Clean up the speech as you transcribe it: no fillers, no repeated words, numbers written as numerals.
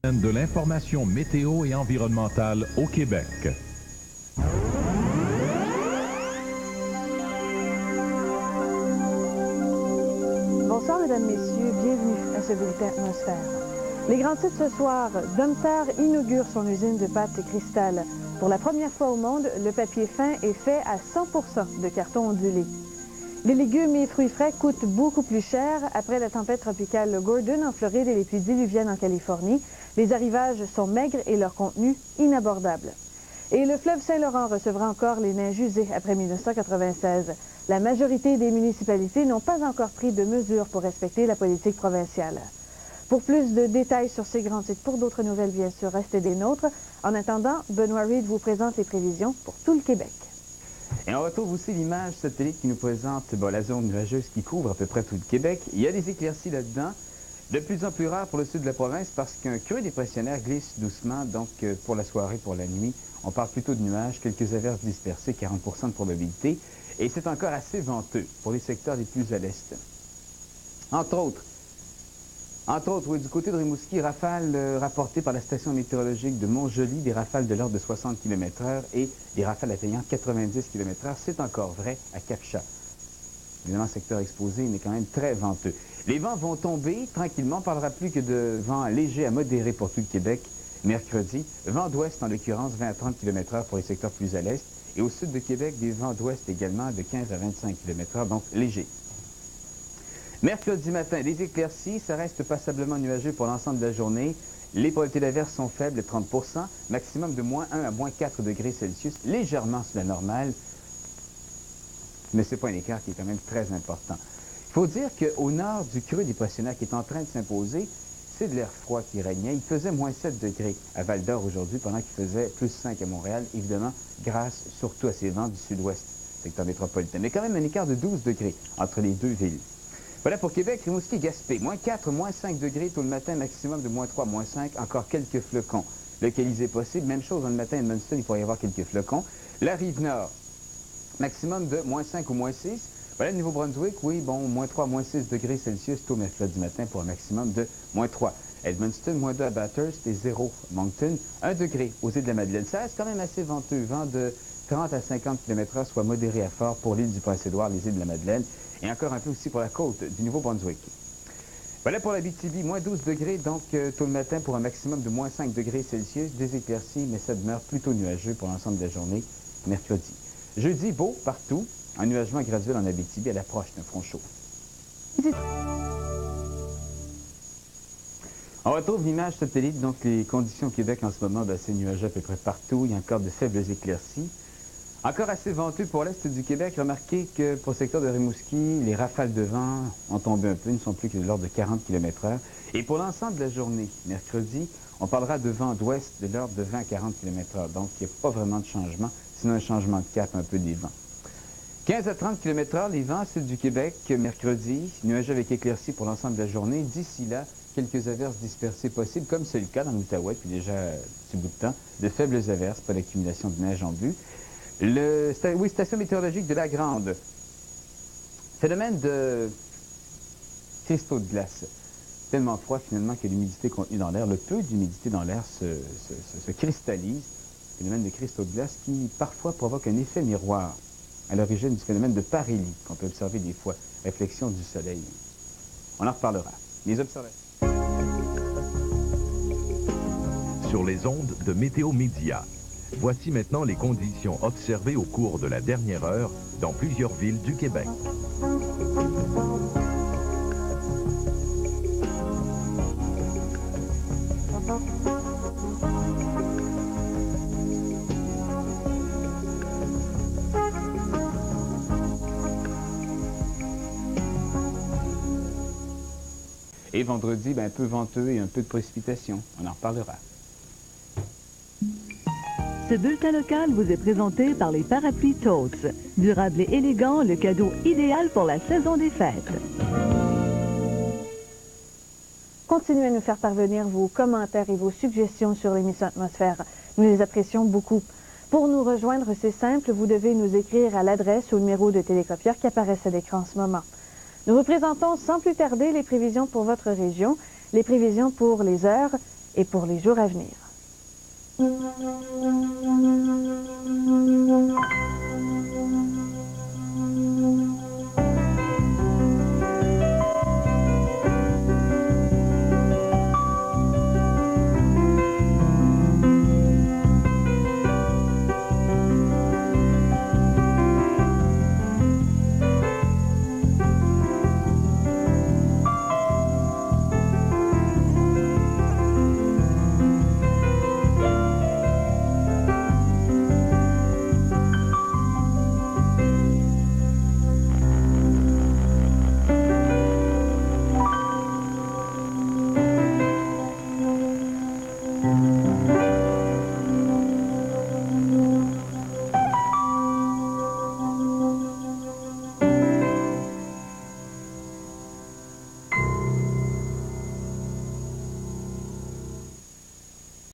De l'information météo et environnementale au Québec. Bonsoir, mesdames, messieurs. Bienvenue à ce bulletin atmosphère. Les grands titres ce soir. Domtar inaugure son usine de pâte cristal. Pour la première fois au monde, le papier fin est fait à 100% de carton ondulé. Les légumes et fruits frais coûtent beaucoup plus cher. Après la tempête tropicale Gordon en Floride et les pluies diluviennes en Californie, les arrivages sont maigres et leur contenu inabordable. Et le fleuve Saint-Laurent recevra encore les neiges usées après 1996. La majorité des municipalités n'ont pas encore pris de mesures pour respecter la politique provinciale. Pour plus de détails sur ces grands titres, pour d'autres nouvelles, bien sûr, restez des nôtres. En attendant, Benoît Reid vous présente les prévisions pour tout le Québec. Et on retrouve aussi l'image satellite qui nous présente la zone nuageuse qui couvre à peu près tout le Québec. Il y a des éclaircies là-dedans, de plus en plus rares pour le sud de la province parce qu'un creux dépressionnaire glisse doucement. Donc pour la soirée, pour la nuit, on parle plutôt de nuages, quelques averses dispersées, 40% de probabilité. Et c'est encore assez venteux pour les secteurs les plus à l'est. Entre autres, oui, du côté de Rimouski, rafales rapportées par la station météorologique de Montjoly, des rafales de l'ordre de 60 km/h et des rafales atteignant 90 km/h. C'est encore vrai à Cap-Chat. Évidemment, secteur exposé, mais quand même très venteux. Les vents vont tomber tranquillement. On ne parlera plus que de vents légers à modérés pour tout le Québec mercredi. Vent d'ouest, en l'occurrence, 20 à 30 km/h pour les secteurs plus à l'est. Et au sud de Québec, des vents d'ouest également de 15 à 25 km/h, donc légers. Mercredi matin, des éclaircies, ça reste passablement nuageux pour l'ensemble de la journée. Les probabilités d'averse sont faibles, 30%, maximum de moins 1 à moins 4 degrés Celsius, légèrement sous la normale, mais ce n'est pas un écart qui est quand même très important. Il faut dire qu'au nord du creux dépressionnaire qui est en train de s'imposer, c'est de l'air froid qui régnait. Il faisait moins 7 degrés à Val-d'Or aujourd'hui, pendant qu'il faisait plus 5 à Montréal, évidemment, grâce surtout à ces vents du sud-ouest, secteur métropolitain. Mais quand même un écart de 12 degrés entre les deux villes. Voilà pour Québec, Rimouski, Gaspé. Moins 4, moins 5 degrés tout le matin, maximum de moins 3, moins 5. Encore quelques flocons localisés possibles. Même chose dans le matin à Edmundston, il pourrait y avoir quelques flocons. La Rive-Nord, maximum de moins 5 ou moins 6. Voilà le Nouveau-Brunswick, oui, bon, moins 3, moins 6 degrés Celsius tôt mercredi matin pour un maximum de moins 3. Edmundston, moins 2 à Bathurst et 0 Moncton. 1 degré aux îles de la Madeleine. Ça reste quand même assez venteux. Vent de 30 à 50 km/h, soit modéré à fort pour l'île du Prince-Édouard, les îles de la Madeleine. Et encore un peu aussi pour la côte du Nouveau-Brunswick. Voilà pour l'Abitibi, moins 12 degrés, donc tôt le matin pour un maximum de moins 5 degrés Celsius. Des éclaircies, mais ça demeure plutôt nuageux pour l'ensemble de la journée, mercredi. Jeudi, beau partout, un nuagement graduel en Abitibi à l'approche d'un front chaud. On retrouve l'image satellite, donc les conditions au Québec en ce moment, assez nuageux à peu près partout. Il y a encore de faibles éclaircies. Encore assez venteux pour l'est du Québec. Remarquez que pour le secteur de Rimouski, les rafales de vent ont tombé un peu, ne sont plus que de l'ordre de 40 km/h. Et pour l'ensemble de la journée, mercredi, on parlera de vent d'ouest de l'ordre de 20 à 40 km/h. Donc, il n'y a pas vraiment de changement, sinon un changement de cap un peu des vents. 15 à 30 km/h, les vents sud du Québec, mercredi, nuageux avec éclaircies pour l'ensemble de la journée. D'ici là, quelques averses dispersées possibles, comme c'est le cas dans l'Outaouais, puis déjà un petit bout de temps, de faibles averses, pas d'accumulation de neige en vue. Station météorologique de la Grande. Phénomène de cristaux de glace. Tellement froid finalement que l'humidité contenue dans l'air, le peu d'humidité dans l'air se cristallise. Phénomène de cristaux de glace qui parfois provoque un effet miroir à l'origine du phénomène de parélie qu'on peut observer des fois, réflexion du soleil. On en reparlera. Les observations. Sur les ondes de Météo Média. Voici maintenant les conditions observées au cours de la dernière heure dans plusieurs villes du Québec. Et vendredi, un peu venteux et un peu de précipitation. On en reparlera. Ce bulletin local vous est présenté par les parapluies Totes. Durable et élégant, le cadeau idéal pour la saison des fêtes. Continuez à nous faire parvenir vos commentaires et vos suggestions sur l'émission Atmosphère. Nous les apprécions beaucoup. Pour nous rejoindre, c'est simple, vous devez nous écrire à l'adresse ou au numéro de télécopieur qui apparaissent à l'écran en ce moment. Nous vous présentons sans plus tarder les prévisions pour votre région, les prévisions pour les heures et pour les jours à venir.